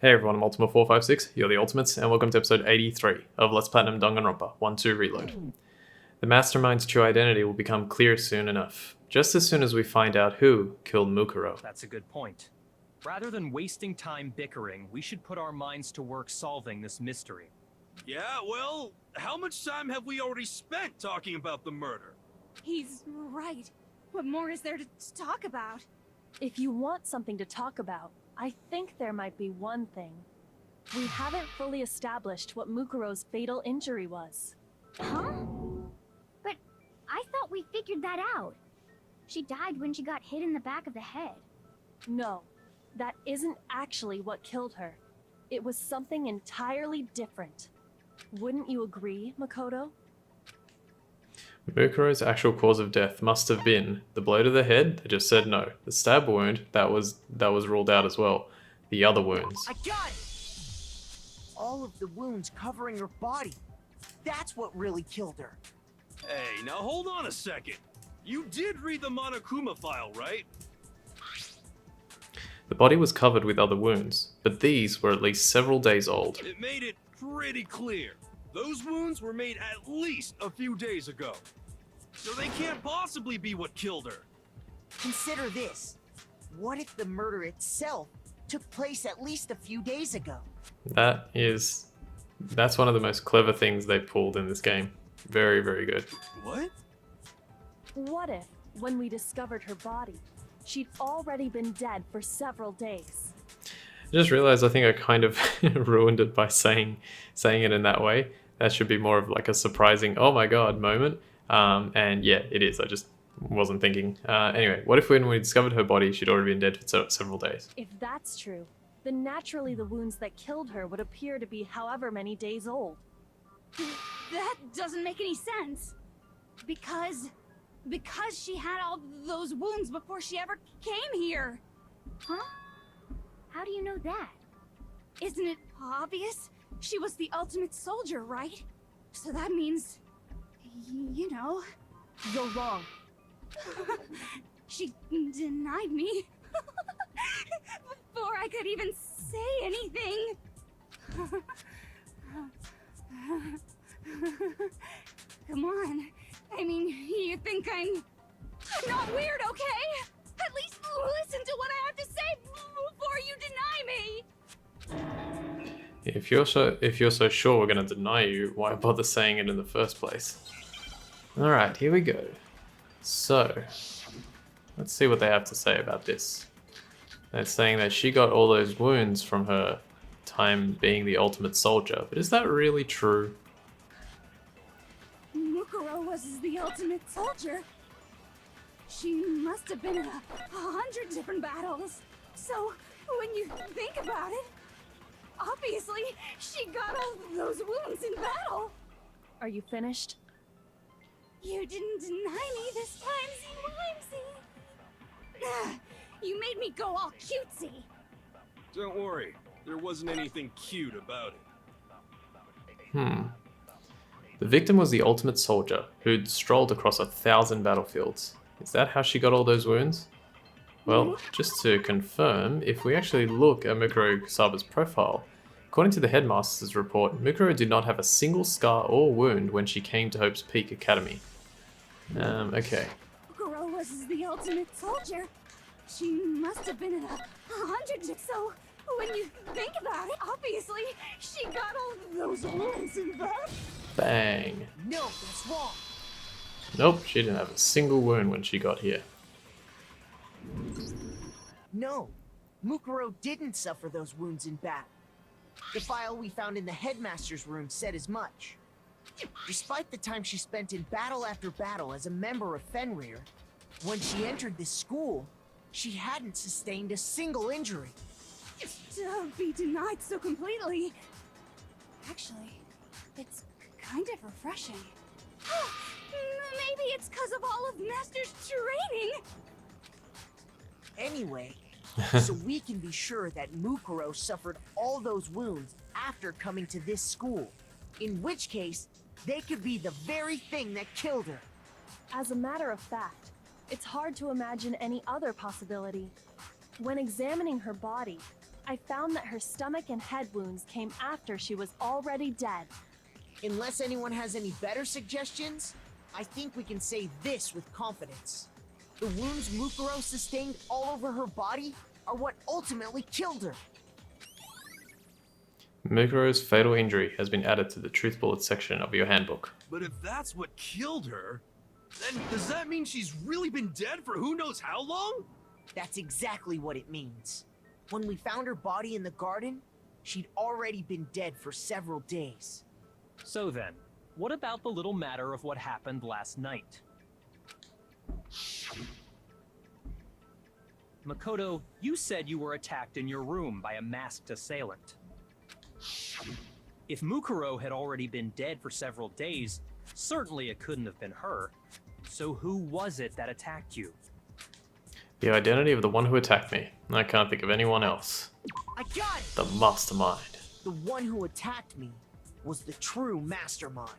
Hey everyone, I'm Ultima456, you're the Ultimates, and welcome to episode 83 of Let's Platinum Danganronpa 1-2 Reload. The Mastermind's true identity will become clear soon enough, just as soon as we find out who killed Mukuro. That's a good point. Rather than wasting time bickering, we should put our minds to work solving this mystery. Yeah, well, how much time have we already spent talking about the murder? He's right. What more is there to talk about? If you want something to talk about, I think there might be one thing. We haven't fully established what Mukuro's fatal injury was. Huh? But I thought we figured that out. She died when she got hit in the back of the head. No, that isn't actually what killed her. It was something entirely different. Wouldn't you agree, Makoto? Mukuro's actual cause of death must have been the blow to the head. They just said no. The stab wound, that was ruled out as well. The other wounds. I got it! All of the wounds covering her body. That's what really killed her. Hey, now hold on a second. You did read the Monokuma file, right? The body was covered with other wounds, but these were at least several days old. It made it pretty clear. Those wounds were made at least a few days ago. So they can't possibly be what killed her. Consider this. What if the murder itself took place at least a few days ago? That's one of the most clever things they pulled in this game. Very, very good. What? What if, when we discovered her body, she'd already been dead for several days? I just realized I think I kind of ruined it by saying it in that way. That should be more of like a surprising, oh my god moment. And yeah, it is. I just wasn't thinking. Anyway, what if when we discovered her body, she'd already been dead for several days? If that's true, then naturally the wounds that killed her would appear to be however many days old. That doesn't make any sense. Because she had all those wounds before she ever came here. Huh? How do you know that? Isn't it obvious? She was the ultimate soldier, right? So that means, you know... You're wrong. She denied me. Before I could even say anything. Come on. I mean, you think I'm not weird, okay? At least listen to what I have to say before you deny me. If you're so sure we're gonna deny you, why bother saying it in the first place? Alright, here we go. So, let's see what they have to say about this. They're saying that she got all those wounds from her time being the ultimate soldier, but is that really true? Mukuro was the ultimate soldier. She must have been in 100 different battles. So, when you think about it, obviously, she got all those wounds in battle. Are you finished? You didn't deny me this time, Wimsey. You made me go all cutesy. Don't worry, there wasn't anything cute about it. The victim was the ultimate soldier who'd strolled across 1,000 battlefields. Is that how she got all those wounds? Well, just to confirm, if we actually look at Mukuro Kusaba's profile, according to the headmaster's report, Mukuro did not have a single scar or wound when she came to Hope's Peak Academy. Okay. Mukuro was the ultimate soldier. She must have been in 100. So, when you think about it, obviously, she got all those wounds in battle. Bang. No, that's wrong. Nope, she didn't have a single wound when she got here. No, Mukuro didn't suffer those wounds in battle. The file we found in the headmaster's room said as much. Despite the time she spent in battle after battle as a member of Fenrir, when she entered this school, she hadn't sustained a single injury. To be denied so completely. Actually, it's kind of refreshing. Maybe it's because of all of Master's training. Anyway, so we can be sure that Mukuro suffered all those wounds after coming to this school. In which case, they could be the very thing that killed her. As a matter of fact, it's hard to imagine any other possibility. When examining her body, I found that her stomach and head wounds came after she was already dead. Unless anyone has any better suggestions, I think we can say this with confidence. The wounds Mukuro sustained all over her body are what ultimately killed her. Mukuro's fatal injury has been added to the truth bullet section of your handbook. But if that's what killed her, then does that mean she's really been dead for who knows how long? That's exactly what it means. When we found her body in the garden, she'd already been dead for several days. So then, what about the little matter of what happened last night? Makoto, you said you were attacked in your room by a masked assailant. If Mukuro had already been dead for several days, certainly it couldn't have been her. So who was it that attacked you? The identity of the one who attacked me. I can't think of anyone else. I got it! The mastermind. The one who attacked me was the true mastermind.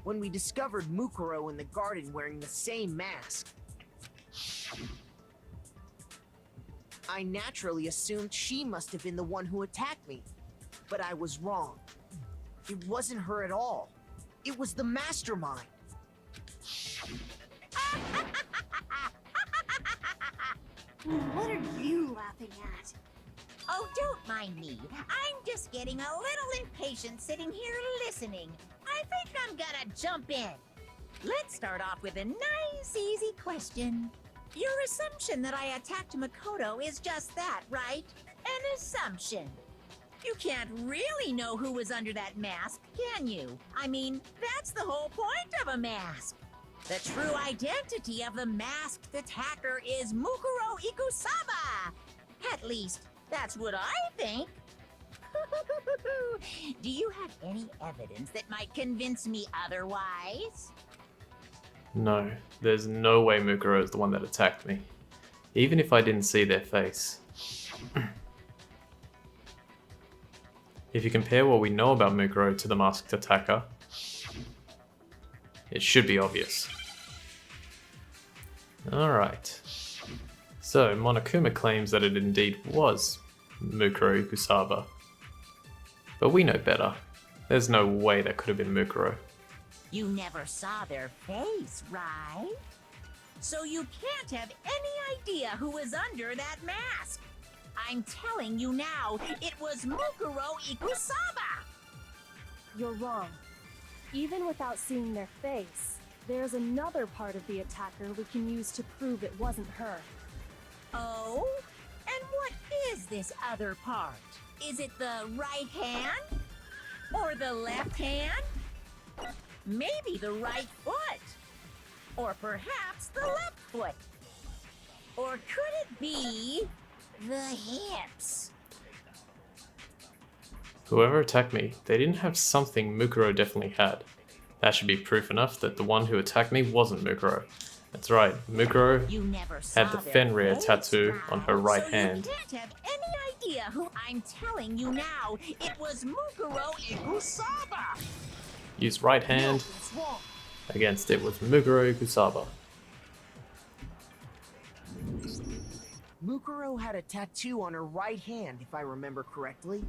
When we discovered Mukuro in the garden wearing the same mask, I naturally assumed she must have been the one who attacked me. But I was wrong. It wasn't her at all. It was the mastermind. What are you laughing at? Oh, don't mind me. I'm just getting a little impatient sitting here listening. I think I'm gonna jump in. Let's start off with a nice, easy question. Your assumption that I attacked Makoto is just that, right? An assumption. You can't really know who was under that mask, can you? I mean, that's the whole point of a mask. The true identity of the masked attacker is Mukuro Ikusaba. At least, that's what I think. Do you have any evidence that might convince me otherwise? No, there's no way Mukuro is the one that attacked me. Even if I didn't see their face. If you compare what we know about Mukuro to the masked attacker, it should be obvious. Alright. So, Monokuma claims that it indeed was Mukuro Ikusaba. But we know better. There's no way that could have been Mukuro. You never saw their face, right? So you can't have any idea who was under that mask. I'm telling you now, it was Mukuro Ikusaba! You're wrong. Even without seeing their face, there's another part of the attacker we can use to prove it wasn't her. Oh? And what is this other part? Is it the right hand? Or the left hand? Maybe the right foot? Or perhaps the left foot? Or could it be the hips? Whoever attacked me, they didn't have something Mukuro definitely had. That should be proof enough that the one who attacked me wasn't Mukuro. That's right, Mukuro You never saw had the their Fenrir face, tattoo on her right so hand. You can't have any idea who I'm telling you now. It was Mukuro Ikusaba! Use right hand against it with Mukuro Ikusaba. Mukuro had a tattoo on her right hand, if I remember correctly.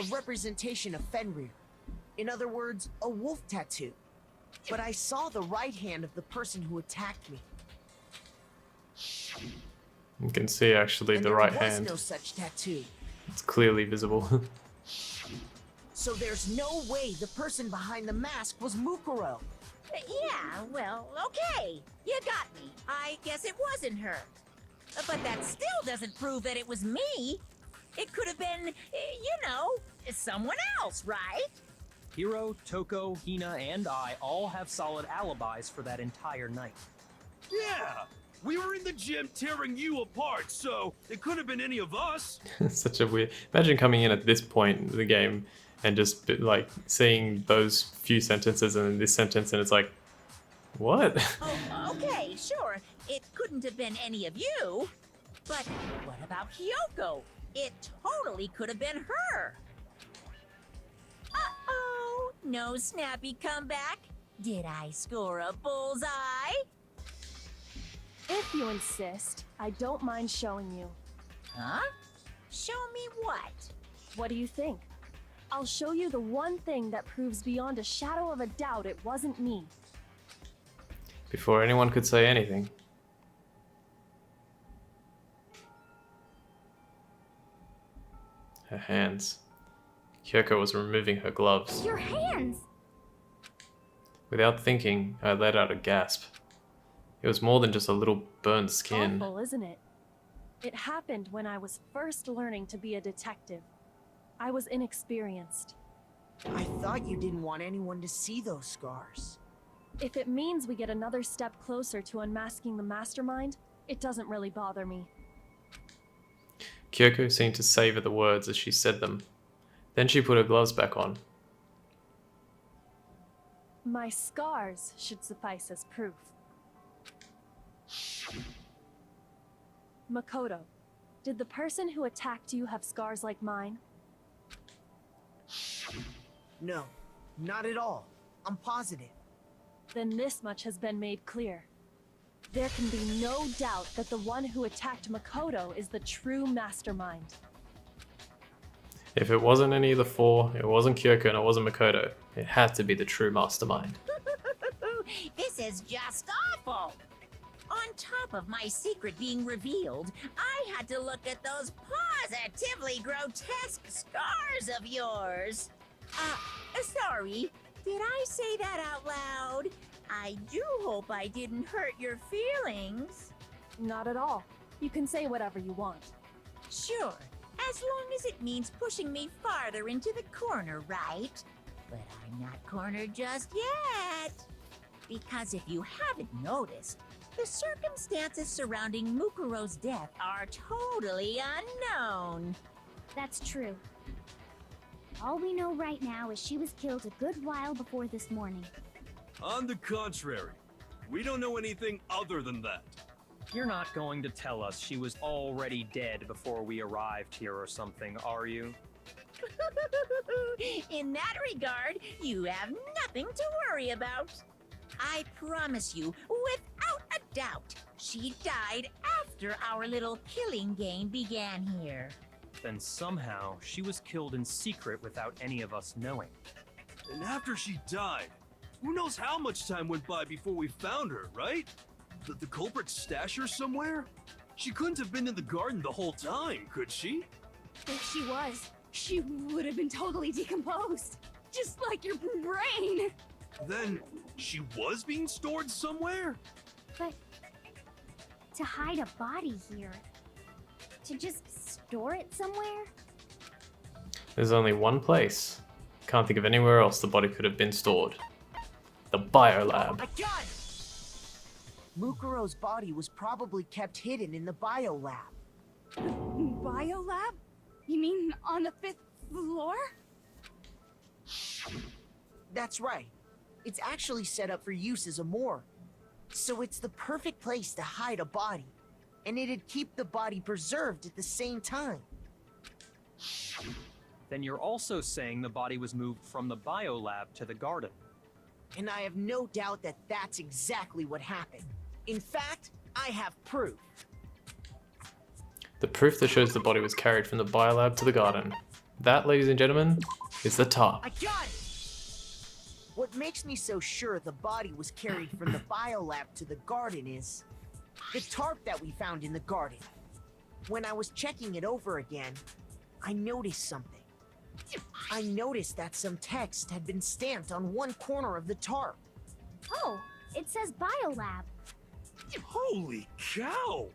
A representation of Fenrir. In other words, a wolf tattoo. But I saw the right hand of the person who attacked me. You can see actually And the there right was hand. no such tattoo. It's clearly visible. So there's no way the person behind the mask was Mukuro. Yeah, well, okay. You got me. I guess it wasn't her. But that still doesn't prove that it was me. It could have been, someone else, right? Hiro, Toko, Hina, and I all have solid alibis for that entire night. Yeah! We were in the gym tearing you apart, so it could have been any of us. Such a weird. Imagine coming in at this point in the game and just like seeing those few sentences and then this sentence, and it's like, what? Oh, okay, sure. It couldn't have been any of you. But what about Kyoko? It totally could have been her. Uh-oh, no snappy comeback. Did I score a bullseye? If you insist, I don't mind showing you. Huh? Show me what? What do you think? I'll show you the one thing that proves beyond a shadow of a doubt it wasn't me. Before anyone could say anything. Her hands. Kyoko was removing her gloves. Your hands! Without thinking, I let out a gasp. It was more than just a little burned skin. Awful, isn't it? It happened when I was first learning to be a detective. I was inexperienced. I thought you didn't want anyone to see those scars. If it means we get another step closer to unmasking the mastermind, it doesn't really bother me. Kyoko seemed to savor the words as she said them. Then she put her gloves back on. My scars should suffice as proof. Makoto, did the person who attacked you have scars like mine? No, not at all. I'm positive. Then this much has been made clear. There can be no doubt that the one who attacked Makoto is the true mastermind. If it wasn't any of the four, it wasn't Kyoko and it wasn't Makoto, it had to be the true mastermind. This is just awful! On top of my secret being revealed, I had to look at those positively grotesque scars of yours. Sorry, did I say that out loud? I do hope I didn't hurt your feelings. Not at all. You can say whatever you want. Sure, as long as it means pushing me farther into the corner, right? But I'm not cornered just yet. Because if you haven't noticed, the circumstances surrounding Mukuro's death are totally unknown. That's true. All we know right now is she was killed a good while before this morning. On the contrary, we don't know anything other than that. You're not going to tell us she was already dead before we arrived here or something, are you? In that regard, you have nothing to worry about. I promise you, without a doubt, she died after our little killing game began here. Then somehow she was killed in secret without any of us knowing. And after she died, who knows how much time went by before we found her, right? Did the culprit stash her somewhere? She couldn't have been in the garden the whole time, could she? If she was, she would have been totally decomposed. Just like your brain. Then she was being stored somewhere? But to hide a body here, to just store it somewhere? There's only one place. Can't think of anywhere else the body could have been stored. The biolab. I got it! Mukuro's body was probably kept hidden in the biolab. Biolab? You mean on the 5th floor? That's right. It's actually set up for use as a morgue. So it's the perfect place to hide a body. And it'd keep the body preserved at the same time. Then you're also saying the body was moved from the biolab to the garden. And I have no doubt that that's exactly what happened. In fact, I have proof. The proof that shows the body was carried from the biolab to the garden. That, ladies and gentlemen, is the tarp. I got it! What makes me so sure the body was carried from the biolab to the garden is the tarp that we found in the garden. When I was checking it over again, I noticed something. I noticed that some text had been stamped on one corner of the tarp. Oh, it says biolab. Holy cow!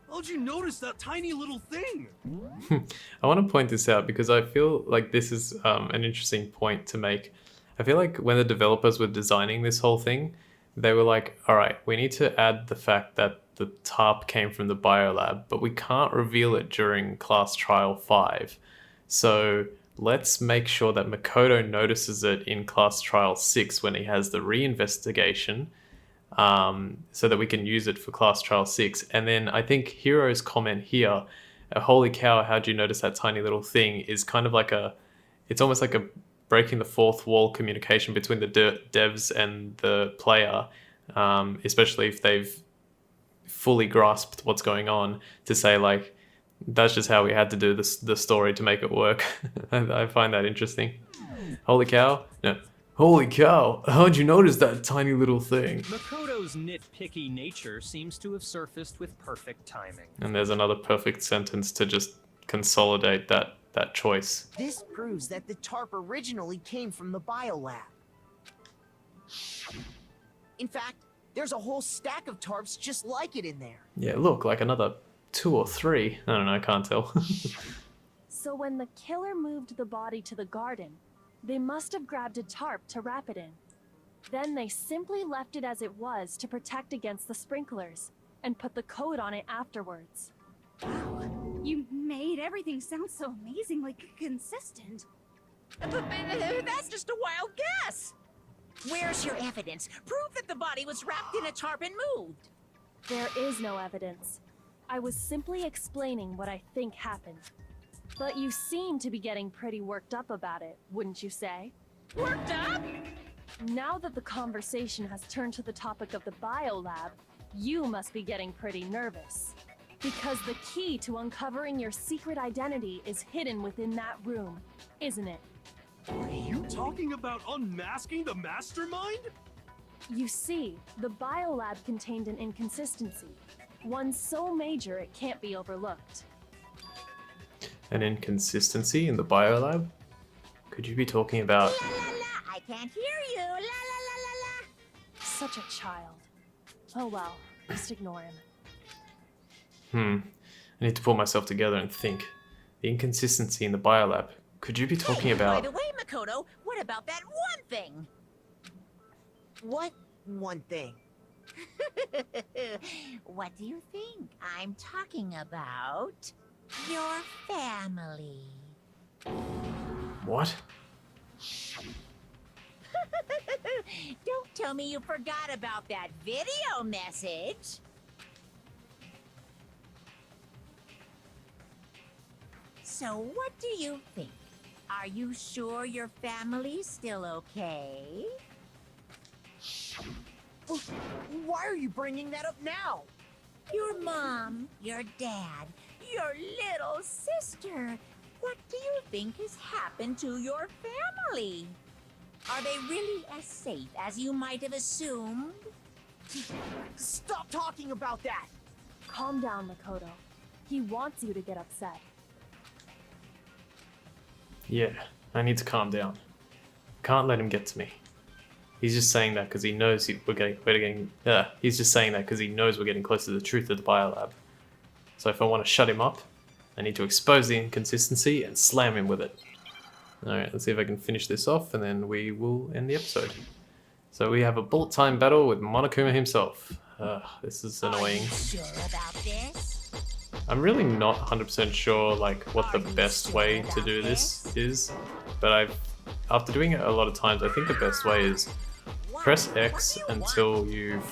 How'd you notice that tiny little thing? I want to point this out because I feel like this is an interesting point to make. I feel like when the developers were designing this whole thing, they were like, all right, we need to add the fact that the tarp came from the biolab, but we can't reveal it during class trial 5. So let's make sure that Makoto notices it in class trial 6 when he has the reinvestigation, so that we can use it for class trial 6. And then I think Hiro's comment here, holy cow, how'd you notice that tiny little thing, is kind of like it's almost like a breaking the fourth wall communication between the devs and the player, especially if they've fully grasped what's going on, to say like, That's just how we had to do this, the story to make it work. I find that interesting. Holy cow. No. Holy cow, how'd you notice that tiny little thing? Makoto's nitpicky nature seems to have surfaced with perfect timing. And there's another perfect sentence to just consolidate that choice. This proves that the tarp originally came from the biolab. In fact, there's a whole stack of tarps just like it in there. Yeah, look, like another 2 or 3. I don't know, I can't tell. So when the killer moved the body to the garden, they must have grabbed a tarp to wrap it in. Then they simply left it as it was to protect against the sprinklers, and put the coat on it afterwards. You made everything sound so amazingly consistent. That's just a wild guess. Where's your evidence? Prove that the body was wrapped in a tarp and moved. There is no evidence. I was simply explaining what I think happened. But you seem to be getting pretty worked up about it, wouldn't you say? Worked up? Now that the conversation has turned to the topic of the biolab, you must be getting pretty nervous. Because the key to uncovering your secret identity is hidden within that room, isn't it? Are you talking about unmasking the mastermind? You see, the biolab contained an inconsistency. One so major it can't be overlooked. An inconsistency in the biolab? Could you be talking about... La la la, I can't hear you. La la la la la. Such a child. Oh well, just ignore him. I need to pull myself together and think. The inconsistency in the biolab. Could you be talking about... By the way, Makoto, what about that one thing? What one thing? What do you think I'm talking about? Your family. What? Don't tell me you forgot about that video message. So what do you think? Are you sure your family's still okay? Well, why are you bringing that up now? Your mom, your dad, your little sister. What do you think has happened to your family? Are they really as safe as you might have assumed? Stop talking about that! Calm down, Makoto. He wants you to get upset. Yeah, I need to calm down. Can't let him get to me. He's just saying that because he knows he's just saying that because he knows we're getting closer to the truth of the biolab. So if I want to shut him up, I need to expose the inconsistency and slam him with it. Alright, let's see if I can finish this off and then we will end the episode. So we have a bullet time battle with Monokuma himself. This is annoying. Are you sure about this? I'm really not 100% sure like what the best way to do this is, but after doing it a lot of times, I think the best way is press X until you've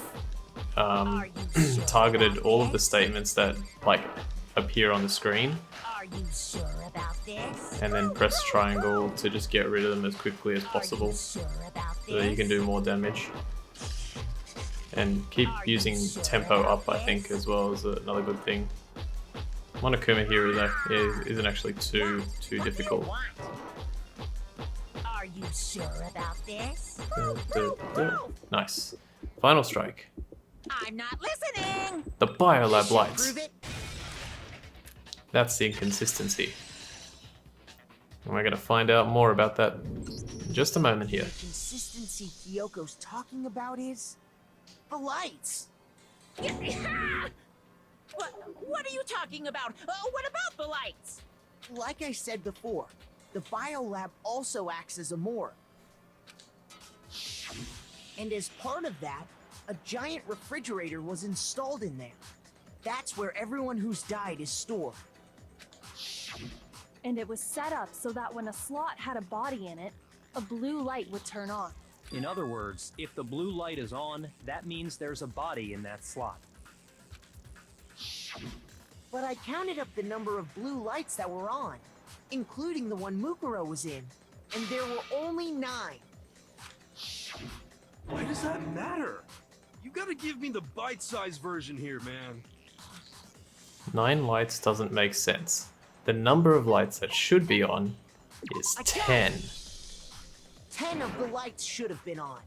targeted all of the statements that like appear on the screen, Are you sure about this? and then press triangle to just get rid of them as quickly as possible, Are you sure about so that you can do more damage. And keep using tempo up, I think, as well as another good thing. Monokuma here isn't actually too difficult. Are you sure about this? Nice. Final strike. I'm not listening. The biolab Should lights. prove it. That's the inconsistency. And we're going to find out more about that in just a moment here. The consistency Kyoko's talking about is the lights. What are you talking about? What about the lights? Like I said before, the biolab also acts as a morgue. And as part of that, a giant refrigerator was installed in there. That's where everyone who's died is stored. And it was set up so that when a slot had a body in it, a blue light would turn on. In other words, if the blue light is on, that means there's a body in that slot. But I counted up the number of blue lights that were on, including the one Mukuro was in, and there were only 9. Why does that matter? You gotta give me the bite-sized version here, man. 9 lights doesn't make sense. The number of lights that should be on is 10. 10 of the lights should have been on.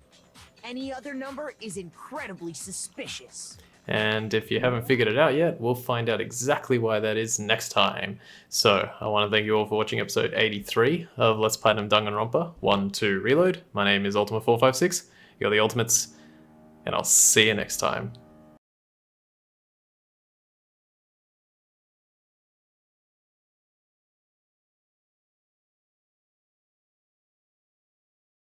Any other number is incredibly suspicious. And if you haven't figured it out yet, we'll find out exactly why that is next time. So, I want to thank you all for watching episode 83 of Let's Platinum Danganronpa 1-2 Reload. My name is Ultima456, you're the Ultimates, and I'll see you next time.